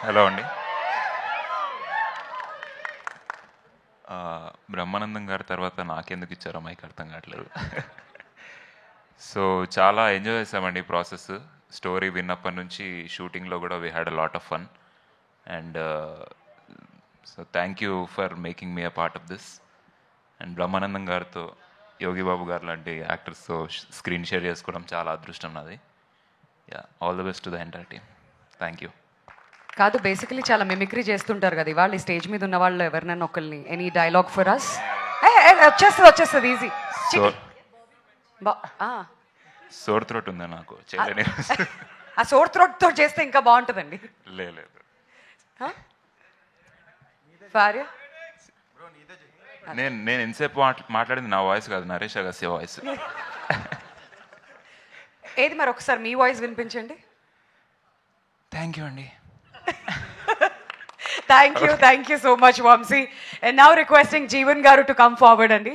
Hello అండి. బ్రహ్మానందం గారి తర్వాత నాకెందుకు ఇచ్చారో మైక్ అర్థం కావట్లేదు. సో చాలా ఎంజాయ్ చేసామండి ప్రాసెస్. స్టోరీ విన్నప్పటి నుంచి షూటింగ్లో కూడా we had a lot of fun. And so thank you for making me a part of this. And Brahmanandam గారితో, యోగి బాబు గారు లాంటి యాక్టర్స్తో స్క్రీన్ షేర్ చేసుకోవడం చాలా అదృష్టం నాది. Yeah, all the best to the entire team. Thank you. కాదు, బేసికలీ చాలా mimicry చేస్తుంటారు కదా ఇవాళ. ఈ స్టేజ్ మీద ఉన్న వాళ్ళు ఎవరినైనా ఒకరిని, ఎనీ డైలాగ్ ఫర్ అస్? వచ్చేస్తుంది ఈజీ. సోర్ త్రోట్ ఉందా నాకు చేయలేని. ఆ సోర్ త్రోట్తో చేస్తే ఇంకా బాగుంటుందండి. లేదు భార్య, నేను ఎంతసేపు మాట్లాడింది నా వాయిస్ కాదు, నరేష్ అగస్య వాయిస్. ఏది మరి ఒకసారి మీ వాయిస్ వినిపించండి. థ్యాంక్ యూ అండి. Thank you so much Vamshi. And now requesting Jeevan గారు టు కమ్ ఫార్వర్డ్ అండి.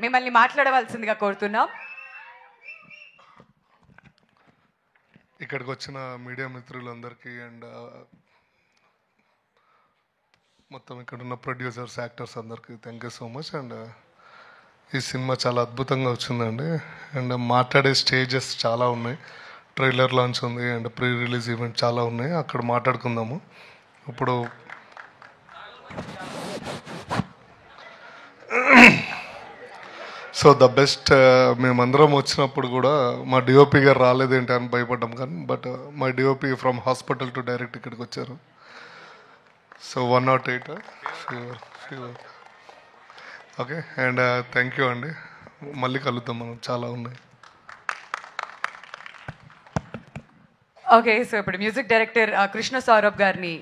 మిమ్మల్ని మాట్లాడవలసిందిగా కోరుతున్నాం. ఇక్కడికి వచ్చిన మీడియా మిత్రులందరికీ అండ్ మొత్తం ఇక్కడ ఉన్న ప్రొడ్యూసర్స్, యాక్టర్స్ అందరికీ thank you so much. And ఈ సినిమా చాలా అద్భుతంగా వచ్చిందండి. అండ్ మాట్లాడే స్టేజెస్ చాలా ఉన్నాయి. ట్రైలర్ లాంచ్ ఉంది అండ్ ప్రీ రిలీజ్ ఈవెంట్ చాలా ఉన్నాయి, అక్కడ మాట్లాడుకుందాము. ఇప్పుడు సో ద బెస్ట్, మేమందరం వచ్చినప్పుడు కూడా మా డిఓపి గారు రాలేదేంటి అని భయపడ్డాం, కానీ బట్ మా DOP from hospital to direct ఇక్కడికి వచ్చారు. So 108 fever. Okay, and thank you అండి. మళ్ళీ కలుద్దాం మనం, చాలా ఉన్నాయి. ఓకే, సో ఇప్పుడు మ్యూజిక్ డైరెక్టర్ కృష్ణ సౌరభ్ గారిని